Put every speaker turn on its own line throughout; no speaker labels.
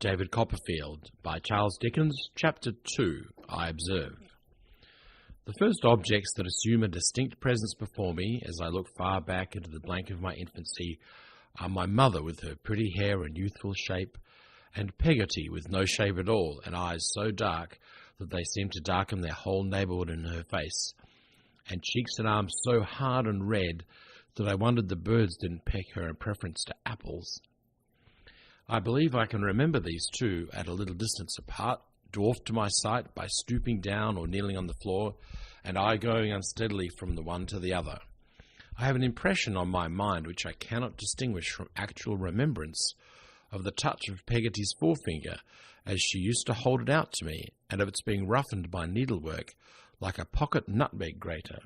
David Copperfield by Charles Dickens, Chapter 2, I Observe. The first objects that assume a distinct presence before me as I look far back into the blank of my infancy are my mother with her pretty hair and youthful shape, and Peggotty with no shave at all and eyes so dark that they seem to darken their whole neighbourhood in her face, and cheeks and arms so hard and red that I wondered the birds didn't peck her in preference to apples. I believe I can remember these two at a little distance apart, dwarfed to my sight by stooping down or kneeling on the floor, and I going unsteadily from the one to the other. I have an impression on my mind which I cannot distinguish from actual remembrance of the touch of Peggotty's forefinger as she used to hold it out to me, and of its being roughened by needlework like a pocket nutmeg grater.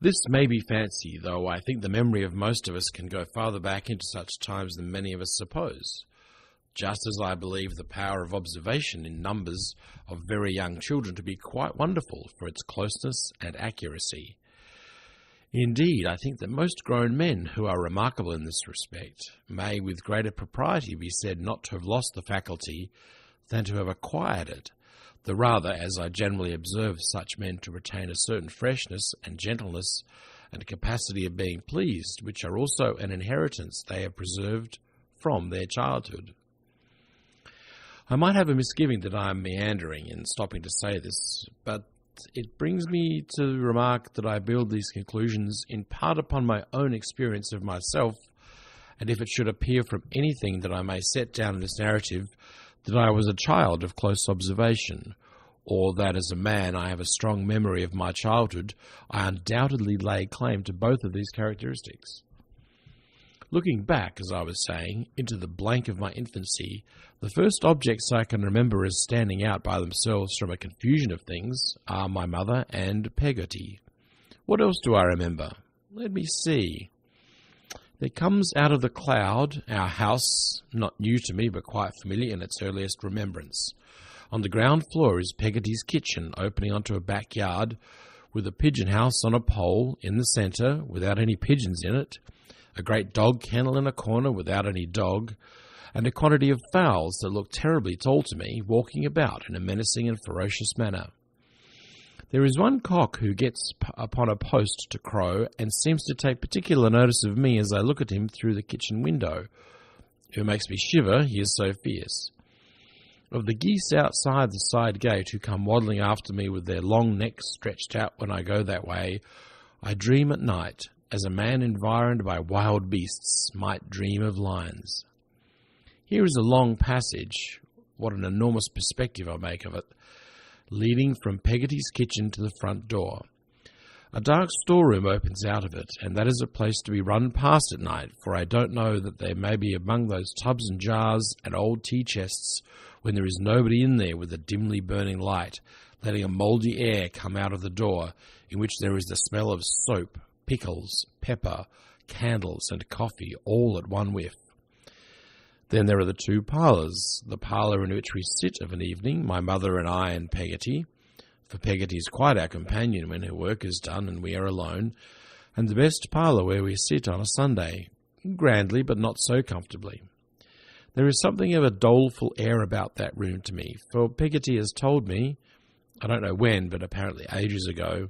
This may be fancy, though I think the memory of most of us can go farther back into such times than many of us suppose, just as I believe the power of observation in numbers of very young children to be quite wonderful for its closeness and accuracy. Indeed, I think that most grown men who are remarkable in this respect may with greater propriety be said not to have lost the faculty than to have acquired it, the rather as I generally observe such men to retain a certain freshness and gentleness and capacity of being pleased, which are also an inheritance they have preserved from their childhood. I might have a misgiving that I am meandering in stopping to say this, but it brings me to remark that I build these conclusions in part upon my own experience of myself, and if it should appear from anything that I may set down in this narrative that I was a child of close observation, or that as a man I have a strong memory of my childhood, I undoubtedly lay claim to both of these characteristics. Looking back, as I was saying, into the blank of my infancy, the first objects I can remember as standing out by themselves from a confusion of things are my mother and Peggotty. What else do I remember? Let me see. There comes out of the cloud our house, not new to me but quite familiar in its earliest remembrance. On the ground floor is Peggotty's kitchen opening onto a backyard with a pigeon house on a pole in the centre without any pigeons in it, a great dog kennel in a corner without any dog, and a quantity of fowls that look terribly tall to me walking about in a menacing and ferocious manner. There is one cock who gets upon a post to crow and seems to take particular notice of me as I look at him through the kitchen window. It makes me shiver, he is so fierce. Of the geese outside the side gate who come waddling after me with their long necks stretched out when I go that way, I dream at night, as a man environed by wild beasts might dream of lions. Here is a long passage, what an enormous perspective I make of it, leading from Peggotty's kitchen to the front door. A dark storeroom opens out of it, and that is a place to be run past at night, for I don't know that there may be among those tubs and jars and old tea chests when there is nobody in there with a dimly burning light, letting a mouldy air come out of the door, in which there is the smell of soap, pickles, pepper, candles, and coffee, all at one whiff. Then there are the two parlours, the parlour in which we sit of an evening, my mother and I and Peggotty, for Peggotty is quite our companion when her work is done and we are alone, and the best parlour where we sit on a Sunday, grandly but not so comfortably. There is something of a doleful air about that room to me, for Peggotty has told me, I don't know when, but apparently ages ago,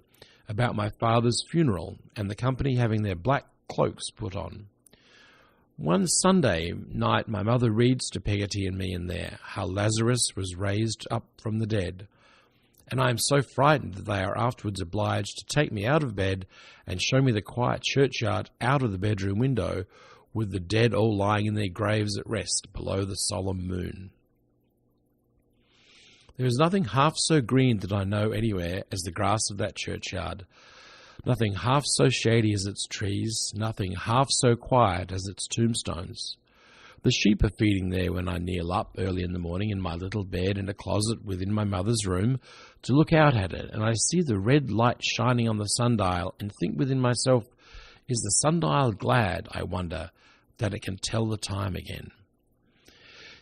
about my father's funeral and the company having their black cloaks put on. One Sunday night my mother reads to Peggotty and me in there how Lazarus was raised up from the dead, and I am so frightened that they are afterwards obliged to take me out of bed and show me the quiet churchyard out of the bedroom window, with the dead all lying in their graves at rest below the solemn moon. There is nothing half so green that I know anywhere as the grass of that churchyard, nothing half so shady as its trees, nothing half so quiet as its tombstones. The sheep are feeding there when I kneel up early in the morning in my little bed in a closet within my mother's room to look out at it, and I see the red light shining on the sundial and think within myself, is the sundial glad, I wonder, that it can tell the time again?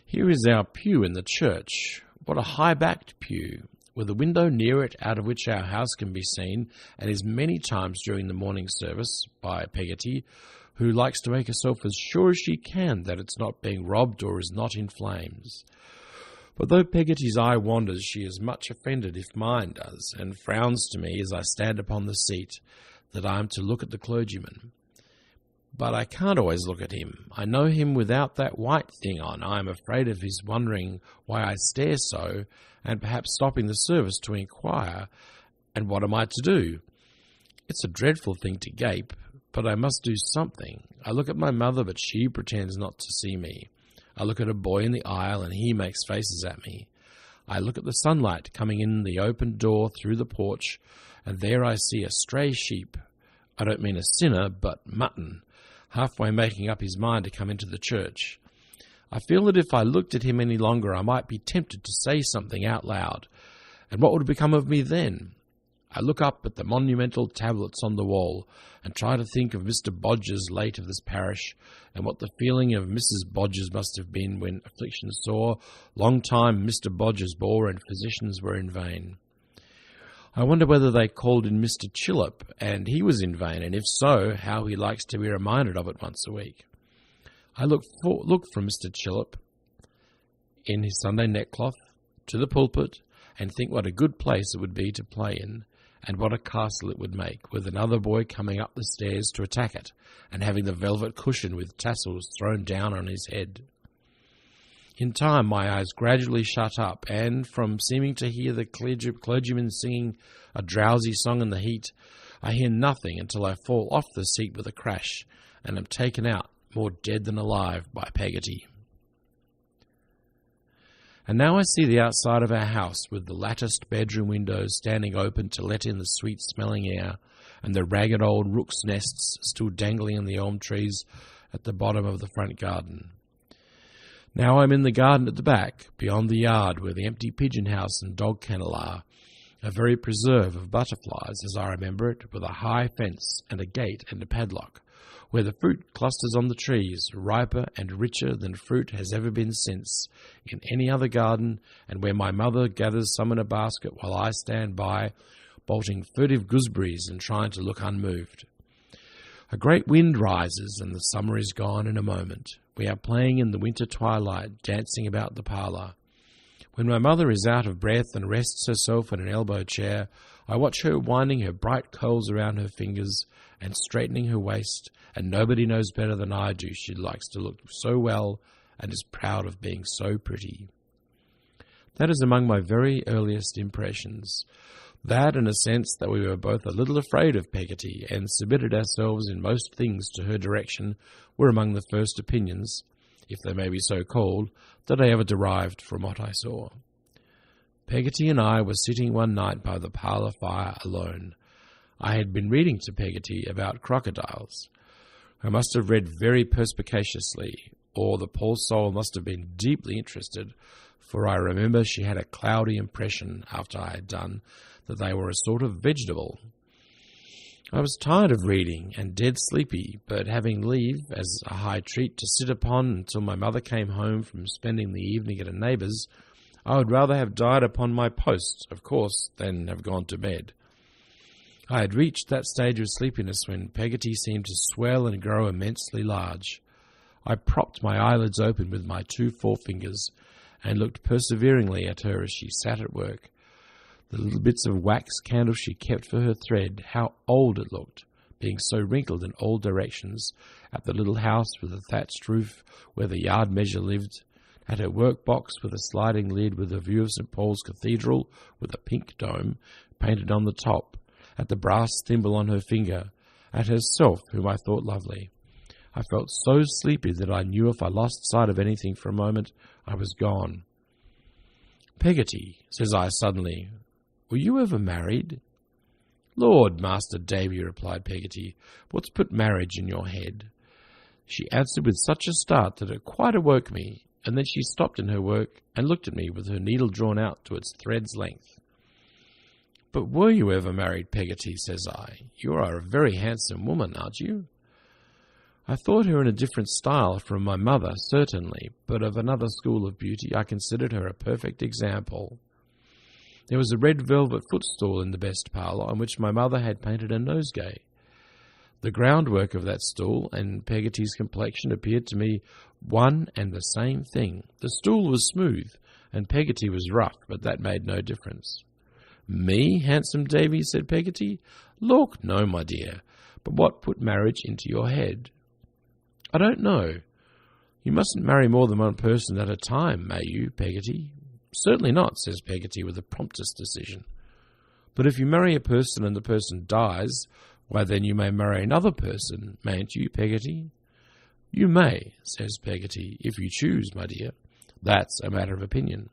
Here is our pew in the church. What a high-backed pew, with a window near it out of which our house can be seen, and is many times during the morning service, by Peggotty, who likes to make herself as sure as she can that it's not being robbed or is not in flames. But though Peggotty's eye wanders, she is much offended if mine does, and frowns to me as I stand upon the seat that I am to look at the clergyman. But I can't always look at him. I know him without that white thing on. I am afraid of his wondering why I stare so, and perhaps stopping the service to inquire, and what am I to do? It's a dreadful thing to gape, but I must do something. I look at my mother, but she pretends not to see me. I look at a boy in the aisle, and he makes faces at me. I look at the sunlight coming in the open door through the porch, and there I see a stray sheep. I don't mean a sinner, but mutton, halfway making up his mind to come into the church. I feel that if I looked at him any longer, I might be tempted to say something out loud. And what would become of me then? I look up at the monumental tablets on the wall and try to think of Mr. Bodger's late of this parish, and what the feeling of Mrs. Bodger's must have been when affliction sore, long time Mr. Bodger's bore and physicians were in vain. I wonder whether they called in Mr. Chillip, and he was in vain, and if so, how he likes to be reminded of it once a week. I look from Mr. Chillip, in his Sunday neckcloth, to the pulpit, and think what a good place it would be to play in, and what a castle it would make, with another boy coming up the stairs to attack it, and having the velvet cushion with tassels thrown down on his head. In time my eyes gradually shut up, and from seeming to hear the clergyman singing a drowsy song in the heat, I hear nothing until I fall off the seat with a crash, and am taken out, more dead than alive, by Peggotty. And now I see the outside of our house, with the latticed bedroom windows standing open to let in the sweet-smelling air, and the ragged old rooks' nests still dangling in the elm trees at the bottom of the front garden. Now I'm in the garden at the back, beyond the yard, where the empty pigeon house and dog kennel are, a very preserve of butterflies, as I remember it, with a high fence and a gate and a padlock, where the fruit clusters on the trees, riper and richer than fruit has ever been since, in any other garden, and where my mother gathers some in a basket while I stand by, bolting furtive gooseberries and trying to look unmoved. A great wind rises, and the summer is gone in a moment. We are playing in the winter twilight, dancing about the parlour. When my mother is out of breath and rests herself in an elbow chair, I watch her winding her bright curls around her fingers and straightening her waist, and nobody knows better than I do she likes to look so well and is proud of being so pretty. That is among my very earliest impressions. That, and a sense that we were both a little afraid of Peggotty, and submitted ourselves in most things to her direction, were among the first opinions, if they may be so called, that I ever derived from what I saw. Peggotty and I were sitting one night by the parlour fire alone. I had been reading to Peggotty about crocodiles. I must have read very perspicaciously, or the poor soul must have been deeply interested, for I remember she had a cloudy impression, after I had done, that they were a sort of vegetable. I was tired of reading, and dead sleepy, but having leave, as a high treat, to sit upon until my mother came home from spending the evening at a neighbour's, I would rather have died upon my post, of course, than have gone to bed. I had reached that stage of sleepiness when Peggotty seemed to swell and grow immensely large. I propped my eyelids open with my 2 forefingers, and looked perseveringly at her as she sat at work. The little bits of wax candle she kept for her thread, how old it looked, being so wrinkled in all directions, at the little house with the thatched roof where the yard measure lived, at her work-box with a sliding lid with a view of St. Paul's Cathedral with a pink dome painted on the top, at the brass thimble on her finger, at herself, whom I thought lovely. I felt so sleepy that I knew if I lost sight of anything for a moment, I was gone. "Peggotty," says I suddenly, "were you ever married?" "Lord, Master Davy," replied Peggotty, "what's put marriage in your head?" She answered with such a start that it quite awoke me, and then she stopped in her work and looked at me with her needle drawn out to its thread's length. "But were you ever married, Peggotty?" says I. "You are a very handsome woman, aren't you?" I thought her in a different style from my mother, certainly, but of another school of beauty. I considered her a perfect example. There was a red velvet footstool in the best parlour, on which my mother had painted a nosegay. The groundwork of that stool and Peggotty's complexion appeared to me one and the same thing. The stool was smooth, and Peggotty was rough, but that made no difference. "Me, handsome Davy?" said Peggotty. "Lawk, no, my dear. But what put marriage into your head?" "I don't know. You mustn't marry more than one person at a time, may you, Peggotty?" "Certainly not," says Peggotty with the promptest decision. "But if you marry a person and the person dies, why then you may marry another person, mayn't you, Peggotty?" "You may," says Peggotty, "if you choose, my dear. That's a matter of opinion."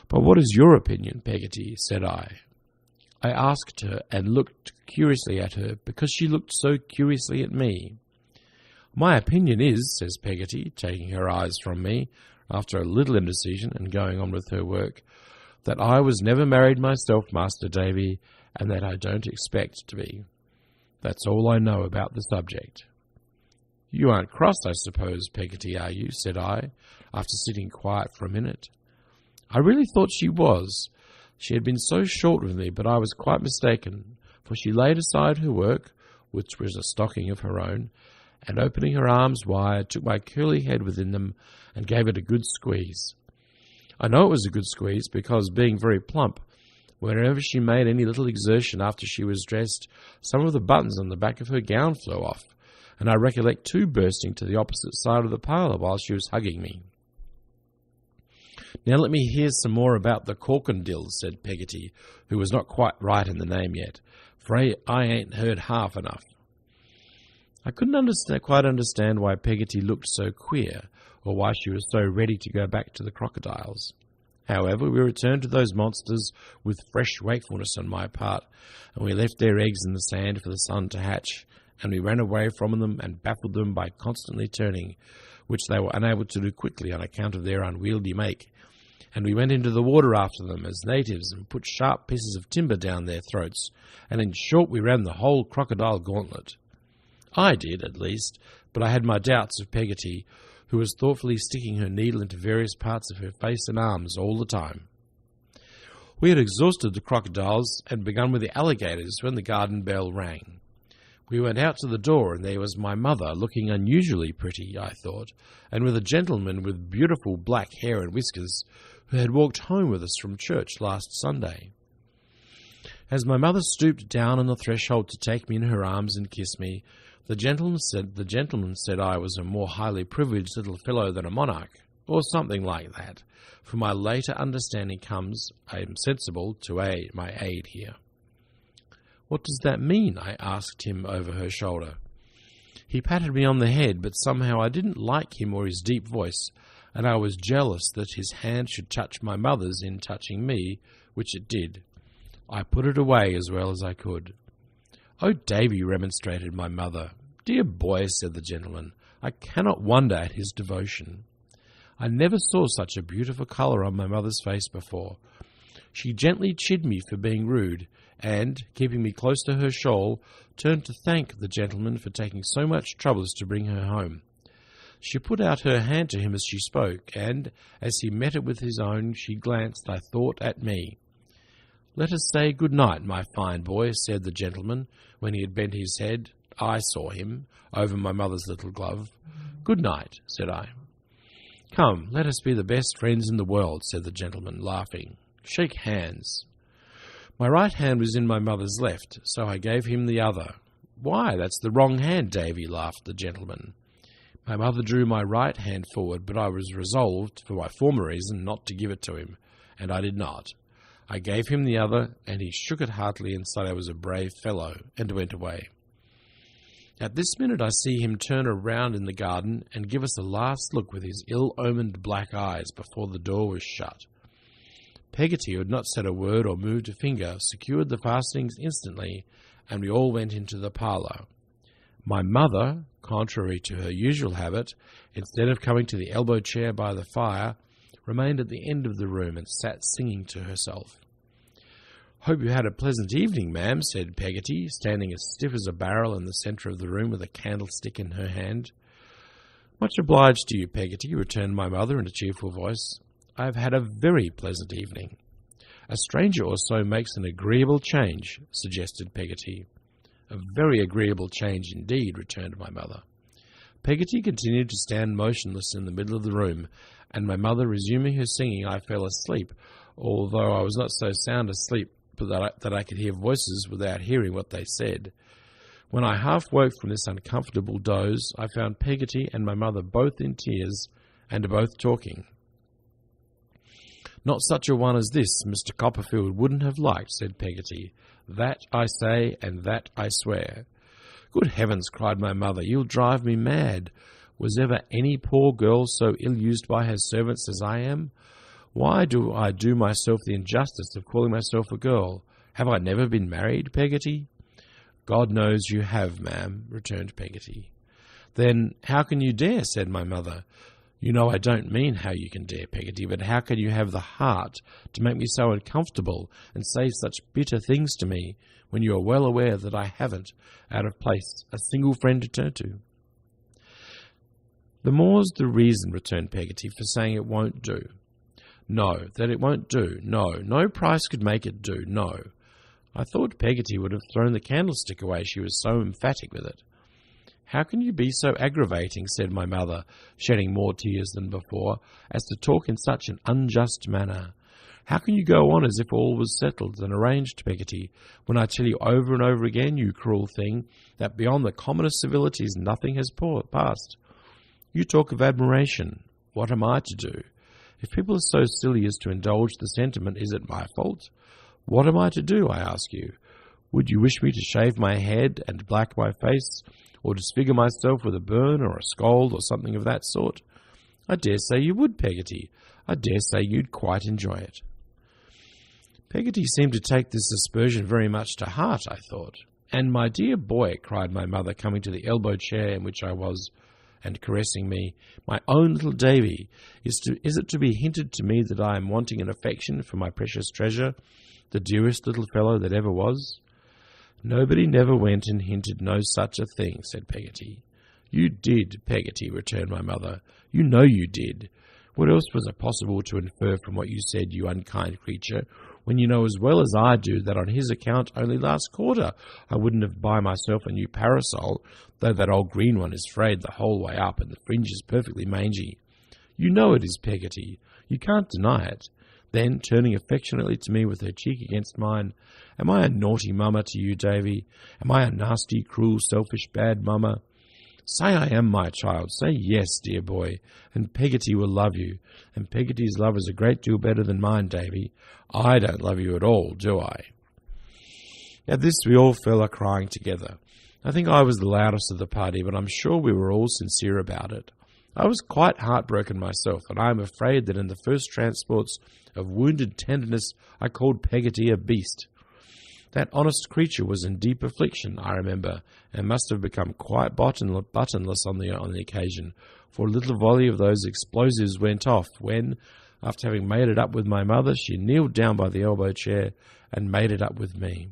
"But what is your opinion, Peggotty?" said I. I asked her and looked curiously at her because she looked so curiously at me. "My opinion is," says Peggotty, taking her eyes from me after a little indecision and going on with her work, "that I was never married myself, Master Davy, and that I don't expect to be. That's all I know about the subject." "You aren't cross, I suppose, Peggotty, are you?" said I, after sitting quiet for a minute. I really thought she was. She had been so short with me, but I was quite mistaken, for she laid aside her work, which was a stocking of her own, and opening her arms wide, took my curly head within them and gave it a good squeeze. I know it was a good squeeze because, being very plump, whenever she made any little exertion after she was dressed, some of the buttons on the back of her gown flew off, and I recollect two bursting to the opposite side of the parlour while she was hugging me. "Now let me hear some more about the Corkindills," said Peggotty, who was not quite right in the name yet, "for I ain't heard half enough." I couldn't quite understand why Peggotty looked so queer, or why she was so ready to go back to the crocodiles. However, we returned to those monsters with fresh wakefulness on my part, and we left their eggs in the sand for the sun to hatch, and we ran away from them and baffled them by constantly turning, which they were unable to do quickly on account of their unwieldy make, and we went into the water after them as natives and put sharp pieces of timber down their throats, and in short we ran the whole crocodile gauntlet. I did, at least, but I had my doubts of Peggotty, who was thoughtfully sticking her needle into various parts of her face and arms all the time. We had exhausted the crocodiles and begun with the alligators when the garden bell rang. We went out to the door, and there was my mother, looking unusually pretty, I thought, and with a gentleman with beautiful black hair and whiskers, who had walked home with us from church last Sunday. As my mother stooped down on the threshold to take me in her arms and kiss me, the gentleman said I was a more highly privileged little fellow than a monarch, or something like that, for my later understanding comes, I am sensible, to my aid here. "What does that mean?" I asked him over her shoulder. He patted me on the head, but somehow I didn't like him or his deep voice, and I was jealous that his hand should touch my mother's in touching me, which it did. I put it away as well as I could. "Oh, Davy," remonstrated my mother. "Dear boy," said the gentleman, "I cannot wonder at his devotion." I never saw such a beautiful colour on my mother's face before. She gently chid me for being rude, and, keeping me close to her shawl, turned to thank the gentleman for taking so much trouble to bring her home. She put out her hand to him as she spoke, and, as he met it with his own, she glanced, I thought, at me. "Let us say good night, my fine boy," said the gentleman, when he had bent his head. I saw him, over my mother's little glove. "Good night," said I. "Come, let us be the best friends in the world," said the gentleman, laughing. "Shake hands." My right hand was in my mother's left, so I gave him the other. "Why, that's the wrong hand, Davy," laughed the gentleman. My mother drew my right hand forward, but I was resolved, for my former reason, not to give it to him, and I did not. I gave him the other, and he shook it heartily and said I was a brave fellow, and went away. At this minute I see him turn around in the garden and give us a last look with his ill-omened black eyes before the door was shut. Peggotty, who had not said a word or moved a finger, secured the fastenings instantly, and we all went into the parlour. My mother, contrary to her usual habit, instead of coming to the elbow chair by the fire, remained at the end of the room and sat singing to herself. "Hope you had a pleasant evening, ma'am," said Peggotty, standing as stiff as a barrel in the centre of the room with a candlestick in her hand. "Much obliged to you, Peggotty," returned my mother in a cheerful voice. "I have had a very pleasant evening." "A stranger or so makes an agreeable change," suggested Peggotty. "A very agreeable change indeed," returned my mother. Peggotty continued to stand motionless in the middle of the room, and my mother resuming her singing, I fell asleep, although I was not so sound asleep that I could hear voices without hearing what they said. When I half woke from this uncomfortable doze, I found Peggotty and my mother both in tears, and both talking. "Not such a one as this Mr. Copperfield wouldn't have liked," said Peggotty. "That I say, and that I swear." "Good heavens," cried my mother, "you'll drive me mad. Was ever any poor girl so ill-used by her servants as I am? Why do I do myself the injustice of calling myself a girl? Have I never been married, Peggotty?" "God knows you have, ma'am," returned Peggotty. "Then how can you dare?" said my mother. "You know I don't mean how you can dare, Peggotty, but how can you have the heart to make me so uncomfortable and say such bitter things to me, when you are well aware that I haven't, out of place, a single friend to turn to?" "The more's the reason," returned Peggotty, "for saying it won't do." "No, that it won't do. No price could make it do. No." I thought Peggotty would have thrown the candlestick away, she was so emphatic with it. "How can you be so aggravating," said my mother, shedding more tears than before, "as to talk in such an unjust manner? How can you go on as if all was settled and arranged, Peggotty, when I tell you over and over again, you cruel thing, that beyond the commonest civilities nothing has passed? You talk of admiration. What am I to do? If people are so silly as to indulge the sentiment, is it my fault? What am I to do, I ask you? Would you wish me to shave my head and black my face, or disfigure myself with a burn or a scald or something of that sort? I dare say you would, Peggotty. I dare say you'd quite enjoy it." Peggotty seemed to take this aspersion very much to heart, I thought. "And my dear boy," cried my mother, coming to the elbow chair in which I was, and caressing me, "my own little Davy, is it to be hinted to me that I am wanting in affection for my precious treasure, the dearest little fellow that ever was?" "Nobody never went and hinted no such a thing," said Peggotty. "You did, Peggotty," returned my mother. "You know you did. What else was it possible to infer from what you said, you unkind creature, when you know as well as I do that on his account only last quarter I wouldn't have buy myself a new parasol, though that old green one is frayed the whole way up and the fringe is perfectly mangy. You know it is, Peggotty. You can't deny it." Then, turning affectionately to me with her cheek against mine, "Am I a naughty mamma to you, Davy? Am I a nasty, cruel, selfish, bad mamma? Say I am, my child. Say yes, dear boy, and Peggotty will love you. And Peggotty's love is a great deal better than mine, Davy. I don't love you at all, do I?" At this we all fell a-crying together. I think I was the loudest of the party, but I'm sure we were all sincere about it. I was quite heartbroken myself, and I am afraid that in the first transports of wounded tenderness I called Peggotty a beast. That honest creature was in deep affliction, I remember, and must have become quite buttonless on the occasion, for a little volley of those explosives went off when, after having made it up with my mother, she kneeled down by the elbow chair and made it up with me.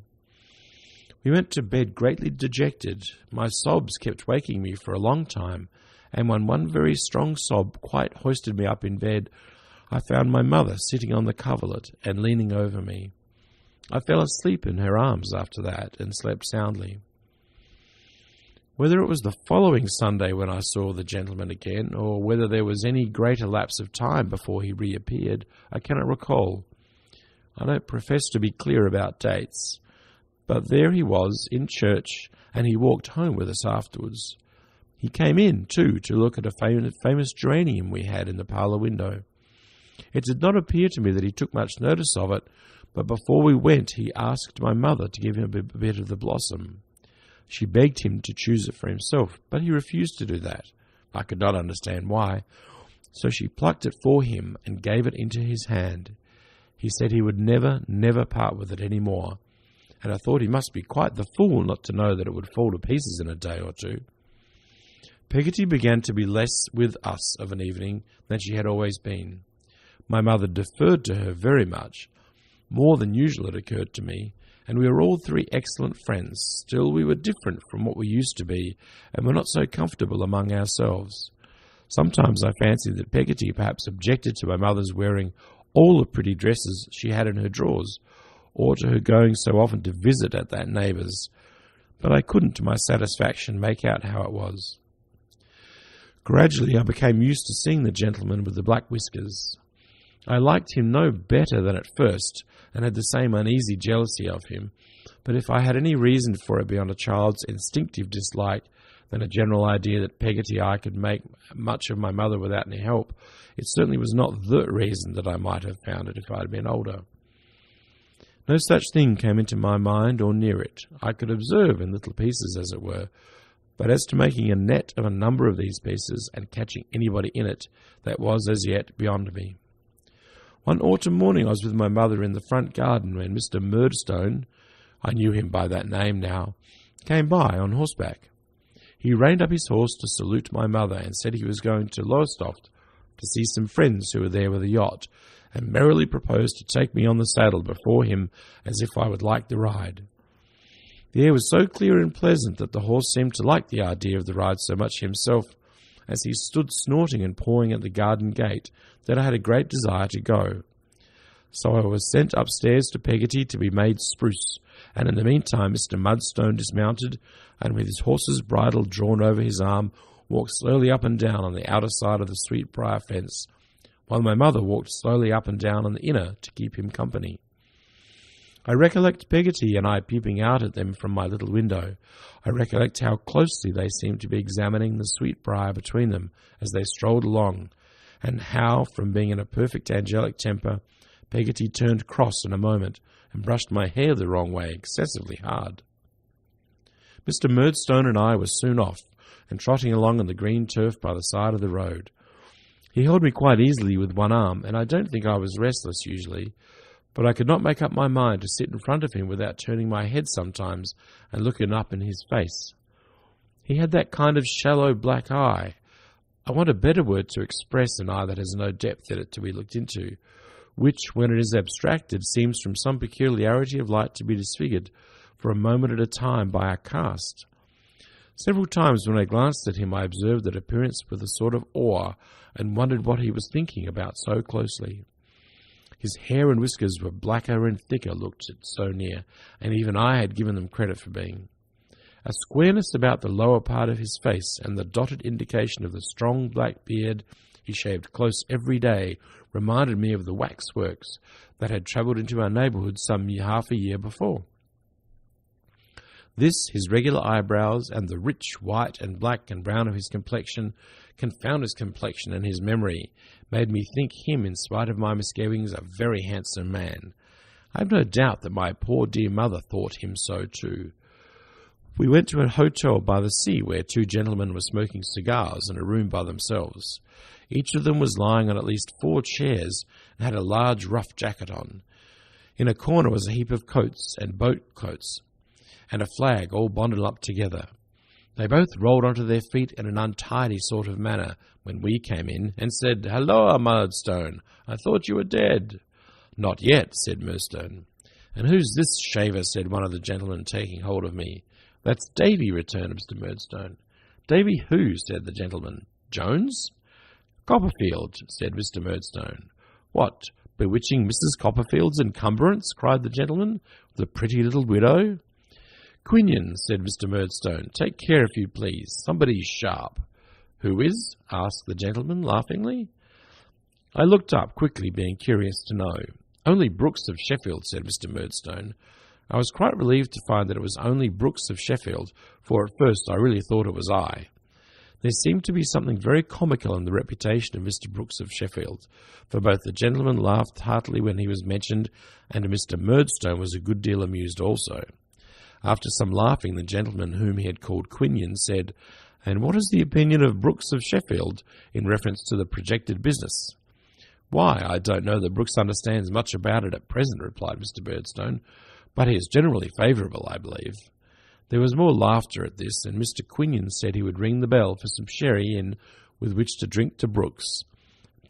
We went to bed greatly dejected. My sobs kept waking me for a long time, and when one very strong sob quite hoisted me up in bed, I found my mother sitting on the coverlet and leaning over me. I fell asleep in her arms after that, and slept soundly. Whether it was the following Sunday when I saw the gentleman again, or whether there was any greater lapse of time before he reappeared, I cannot recall. I don't profess to be clear about dates, but there he was, in church, and he walked home with us afterwards. He came in, too, to look at a famous geranium we had in the parlour window. It did not appear to me that he took much notice of it, but before we went he asked my mother to give him a bit of the blossom. She begged him to choose it for himself, but he refused to do that. I could not understand why, so she plucked it for him and gave it into his hand. He said he would never part with it any more, and I thought he must be quite the fool not to know that it would fall to pieces in a day or two. Peggotty began to be less with us of an evening than she had always been. My mother deferred to her very much. More than usual, it occurred to me, and we were all three excellent friends. Still, we were different from what we used to be, and were not so comfortable among ourselves. Sometimes I fancied that Peggotty perhaps objected to my mother's wearing all the pretty dresses she had in her drawers, or to her going so often to visit at that neighbour's. but I couldn't, to my satisfaction, make out how it was. Gradually I became used to seeing the gentleman with the black whiskers. I liked him no better than at first, and had the same uneasy jealousy of him, but if I had any reason for it beyond a child's instinctive dislike than a general idea that Peggotty I could make much of my mother without any help, it certainly was not the reason that I might have found it if I had been older. No such thing came into my mind or near it. I could observe in little pieces, as it were, but as to making a net of a number of these pieces and catching anybody in it, that was as yet beyond me. One autumn morning I was with my mother in the front garden when Mr. Murdstone, I knew him by that name now, came by on horseback. He reined up his horse to salute my mother and said he was going to Lowestoft to see some friends who were there with a yacht, and merrily proposed to take me on the saddle before him as if I would like the ride. The air was so clear and pleasant that the horse seemed to like the idea of the ride so much himself, as he stood snorting and pawing at the garden gate, that I had a great desire to go. So I was sent upstairs to Peggotty to be made spruce, and in the meantime Mr. Murdstone dismounted, and with his horse's bridle drawn over his arm, walked slowly up and down on the outer side of the sweetbriar fence, while my mother walked slowly up and down on the inner to keep him company. I recollect Peggotty and I peeping out at them from my little window. I recollect how closely they seemed to be examining the sweetbriar between them as they strolled along, and how, from being in a perfect angelic temper, Peggotty turned cross in a moment and brushed my hair the wrong way excessively hard. Mr. Murdstone and I were soon off, and trotting along on the green turf by the side of the road. He held me quite easily with one arm, and I don't think I was restless usually, but I could not make up my mind to sit in front of him without turning my head sometimes and looking up in his face. He had that kind of shallow black eye. I want a better word to express an eye that has no depth in it to be looked into, which, when it is abstracted, seems from some peculiarity of light to be disfigured for a moment at a time by a cast. Several times when I glanced at him I observed that appearance with a sort of awe, and wondered what he was thinking about so closely. His hair and whiskers were blacker and thicker, looked at so near, and even I had given them credit for being. A squareness about the lower part of his face, and the dotted indication of the strong black beard he shaved close every day, reminded me of the waxworks that had travelled into our neighbourhood some half a year before. This, his regular eyebrows, and the rich white and black and brown of his complexion, confounded complexion and his memory, made me think him, in spite of my misgivings, a very handsome man. I have no doubt that my poor dear mother thought him so too. We went to a hotel by the sea where two gentlemen were smoking cigars in a room by themselves. Each of them was lying on at least 4 chairs and had a large rough jacket on. In a corner was a heap of coats and boat coats, and a flag all bundled up together. They both rolled onto their feet in an untidy sort of manner when we came in, and said, "Halloa, Murdstone, I thought you were dead." "Not yet," said Murdstone. "And who's this shaver?" said one of the gentlemen, taking hold of me. "That's Davy," returned Mr. Murdstone. "Davy who?" said the gentleman. "Jones?" "Copperfield," said Mr. Murdstone. "What, bewitching Mrs. Copperfield's encumbrance?" cried the gentleman. "The pretty little widow?" "Quinion," said Mr. Murdstone. "Take care, if you please. Somebody's sharp." "Who is?" asked the gentleman, laughingly. I looked up quickly, being curious to know. "Only Brooks of Sheffield," said Mr. Murdstone. I was quite relieved to find that it was only Brooks of Sheffield, for at first I really thought it was I. There seemed to be something very comical in the reputation of Mr. Brooks of Sheffield, for both the gentleman laughed heartily when he was mentioned, and Mr. Murdstone was a good deal amused also. After some laughing, the gentleman whom he had called Quinion said, "And what is the opinion of Brooks of Sheffield in reference to the projected business?" "Why, I don't know that Brooks understands much about it at present," replied Mr. Murdstone, "but he is generally favourable, I believe." There was more laughter at this, and Mr. Quinion said he would ring the bell for some sherry in with which to drink to Brooks.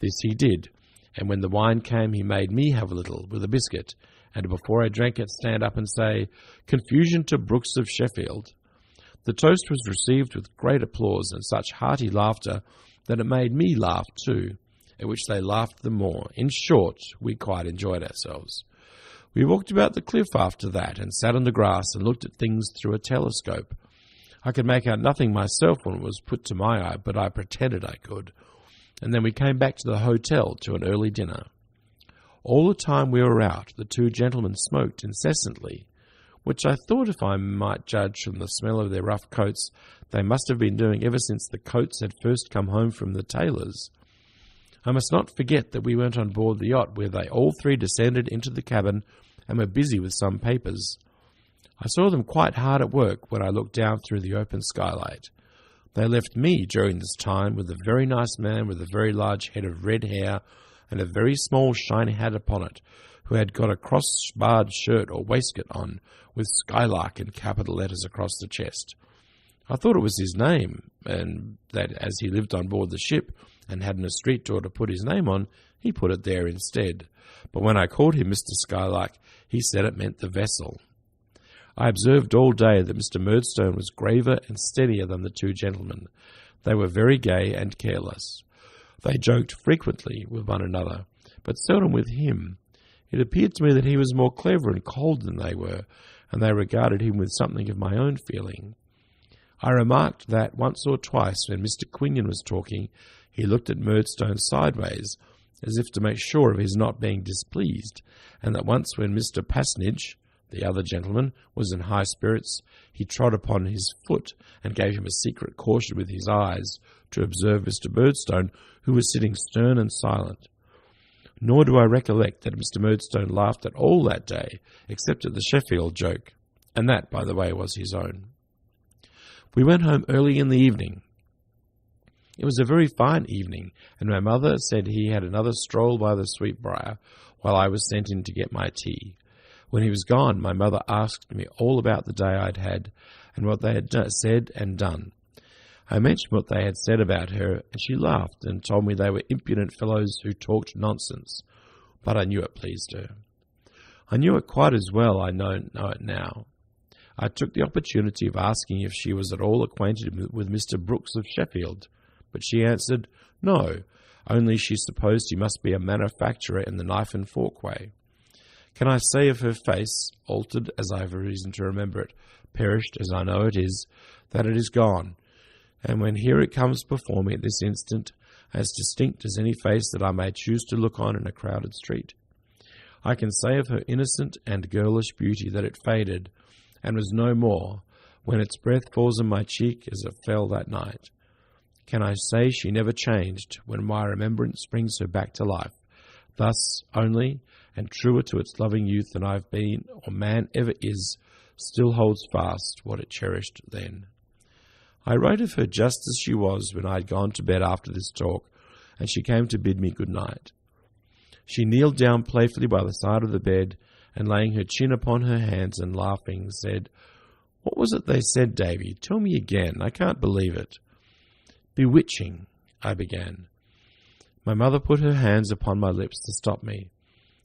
This he did, and when the wine came he made me have a little, with a biscuit, and before I drank it stand up and say, "Confusion to Brooks of Sheffield." The toast was received with great applause and such hearty laughter that it made me laugh too, at which they laughed the more. In short, we quite enjoyed ourselves. We walked about the cliff after that and sat on the grass and looked at things through a telescope. I could make out nothing myself when it was put to my eye, but I pretended I could. And then we came back to the hotel to an early dinner. All the time we were out, the two gentlemen smoked incessantly, which I thought, if I might judge from the smell of their rough coats, they must have been doing ever since the coats had first come home from the tailor's. I must not forget that we went on board the yacht, where they all three descended into the cabin and were busy with some papers. I saw them quite hard at work when I looked down through the open skylight. They left me during this time with a very nice man with a very large head of red hair and a very small shiny hat upon it, who had got a cross-barred shirt or waistcoat on, with Skylark in capital letters across the chest. I thought it was his name, and that as he lived on board the ship and hadn't a street door to put his name on, he put it there instead. But when I called him Mr. Skylark, he said it meant the vessel. I observed all day that Mr. Murdstone was graver and steadier than the two gentlemen. They were very gay and careless. They joked frequently with one another, but seldom with him. It appeared to me that he was more clever and cold than they were, and they regarded him with something of my own feeling. I remarked that once or twice when Mr. Quinion was talking, he looked at Murdstone sideways, as if to make sure of his not being displeased, and that once when Mr. Passnidge, the other gentleman, was in high spirits, he trod upon his foot and gave him a secret caution with his eyes to observe Mr. Murdstone, who was sitting stern and silent. Nor do I recollect that Mr. Murdstone laughed at all that day, except at the Sheffield joke, and that, by the way, was his own. We went home early in the evening. It was a very fine evening, and my mother said he had another stroll by the Sweetbriar, while I was sent in to get my tea. When he was gone, my mother asked me all about the day I'd had, and what they had said and done. I mentioned what they had said about her, and she laughed and told me they were impudent fellows who talked nonsense, but I knew it pleased her. I knew it quite as well I know it now. I took the opportunity of asking if she was at all acquainted with Mr. Brooks of Sheffield, but she answered, no, only she supposed he must be a manufacturer in the knife and fork way. Can I say of her face, altered as I have a reason to remember it, perished as I know it is, that it is gone, and when here it comes before me at this instant, as distinct as any face that I may choose to look on in a crowded street. I can say of her innocent and girlish beauty that it faded, and was no more, when its breath falls on my cheek as it fell that night. Can I say she never changed, when my remembrance brings her back to life, thus only, and truer to its loving youth than I have been, or man ever is, still holds fast what it cherished then. I wrote of her just as she was when I had gone to bed after this talk, and she came to bid me good night. She kneeled down playfully by the side of the bed, and laying her chin upon her hands and laughing, said, "What was it they said, Davy? Tell me again. I can't believe it." "Bewitching," I began. My mother put her hands upon my lips to stop me.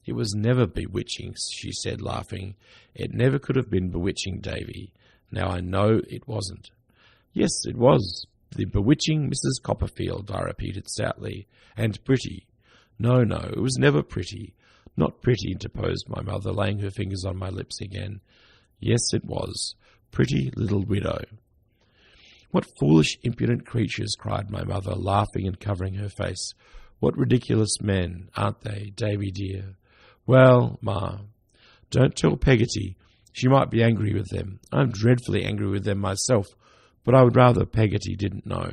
"It was never bewitching," she said, laughing. "It never could have been bewitching, Davy. Now I know it wasn't." "Yes, it was. The bewitching Mrs. Copperfield," I repeated stoutly. "And pretty." No, it was never pretty. "Not pretty," interposed my mother, laying her fingers on my lips again. "Yes, it was. Pretty little widow." "What foolish, impudent creatures," cried my mother, laughing and covering her face. "What ridiculous men, aren't they, Davy dear? Well, Ma, don't tell Peggotty. She might be angry with them. I'm dreadfully angry with them myself, but I would rather Peggotty didn't know."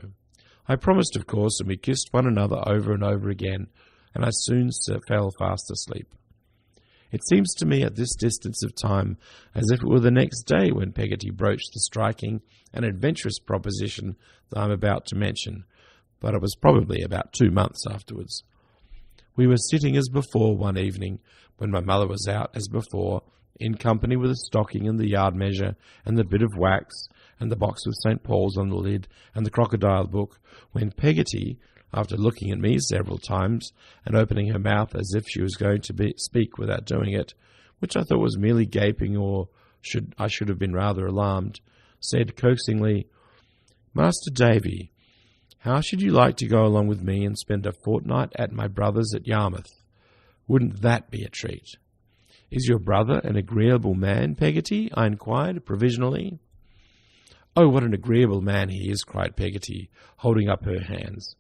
I promised, of course, and we kissed one another over and over again, and I soon fell fast asleep. It seems to me at this distance of time as if it were the next day when Peggotty broached the striking and adventurous proposition that I am about to mention, but it was probably about 2 months afterwards. We were sitting as before one evening, when my mother was out as before, in company with the stocking and the yard measure and the bit of wax and the box of St. Paul's on the lid and the crocodile book, when Peggotty, after looking at me several times and opening her mouth as if she was going to speak without doing it, which I thought was merely gaping, or I should have been rather alarmed, said coaxingly, "Master Davy, how should you like to go along with me and spend a fortnight at my brother's at Yarmouth? Wouldn't that be a treat?" "Is your brother an agreeable man, Peggotty?" I inquired, provisionally. "Oh, what an agreeable man he is," cried Peggotty, holding up her hands.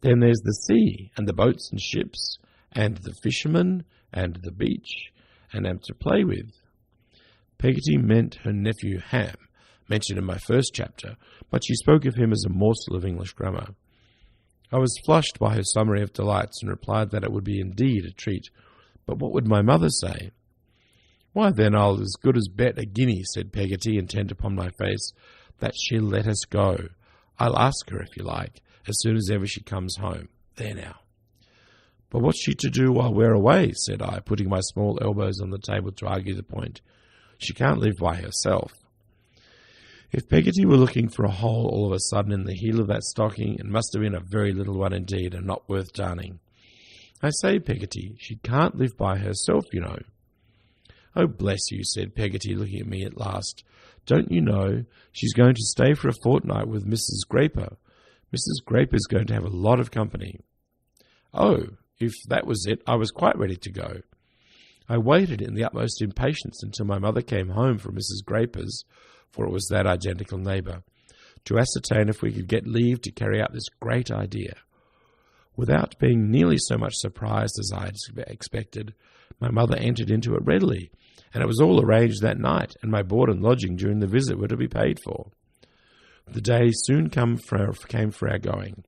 "Then there's the sea, and the boats and ships, and the fishermen, and the beach, and am to play with." Peggotty meant her nephew Ham, mentioned in my first chapter, but she spoke of him as a morsel of English grammar. I was flushed by her summary of delights and replied that it would be indeed a treat, but what would my mother say? "Why, then I'll as good as bet a guinea," said Peggotty, intent upon my face, "that she'll let us go. I'll ask her, if you like, as soon as ever she comes home. There now." "But what's she to do while we're away?" said I, putting my small elbows on the table to argue the point. "She can't live by herself." If Peggotty were looking for a hole all of a sudden in the heel of that stocking, it must have been a very little one indeed, and not worth darning. "I say, Peggotty, she can't live by herself, you know." "Oh, bless you," said Peggotty, looking at me at last. "Don't you know she's going to stay for a fortnight with Mrs. Graper? Mrs. Graper's going to have a lot of company." Oh, if that was it, I was quite ready to go. I waited in the utmost impatience until my mother came home from Mrs. Graper's, for it was that identical neighbour, to ascertain if we could get leave to carry out this great idea. Without being nearly so much surprised as I had expected, my mother entered into it readily, and it was all arranged that night, and my board and lodging during the visit were to be paid for. The day soon came for our going.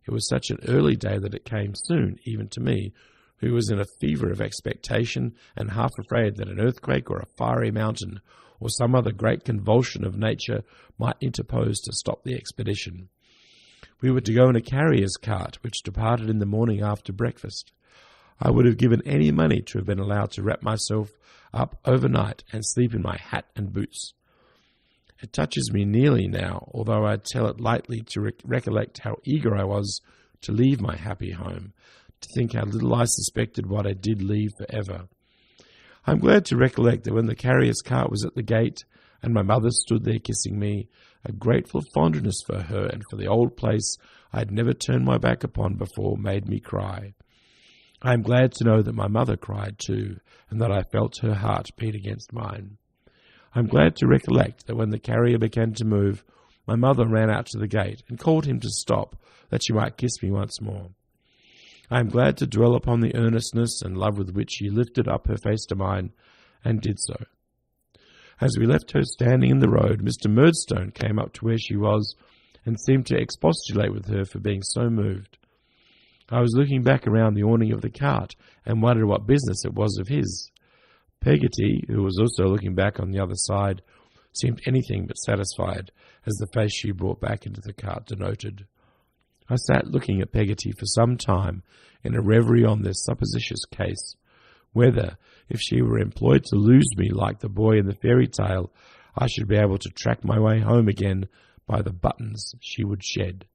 It was such an early day that it came soon, even to me, who was in a fever of expectation and half afraid that an earthquake or a fiery mountain or some other great convulsion of nature might interpose to stop the expedition. We were to go in a carrier's cart, which departed in the morning after breakfast. I would have given any money to have been allowed to wrap myself up overnight and sleep in my hat and boots. It touches me nearly now, although I tell it lightly, to recollect how eager I was to leave my happy home, to think how little I suspected what I did leave for ever. I am glad to recollect that when the carrier's cart was at the gate, and my mother stood there kissing me, a grateful fondness for her and for the old place I had never turned my back upon before made me cry. I am glad to know that my mother cried too, and that I felt her heart beat against mine. I am glad to recollect that when the carrier began to move, my mother ran out to the gate and called him to stop, that she might kiss me once more. I am glad to dwell upon the earnestness and love with which she lifted up her face to mine, and did so. As we left her standing in the road, Mr. Murdstone came up to where she was, and seemed to expostulate with her for being so moved. I was looking back around the awning of the cart, and wondered what business it was of his. Peggotty, who was also looking back on the other side, seemed anything but satisfied, as the face she brought back into the cart denoted. I sat looking at Peggotty for some time in a reverie on this supposititious case, whether, if she were employed to lose me like the boy in the fairy tale, I should be able to track my way home again by the buttons she would shed.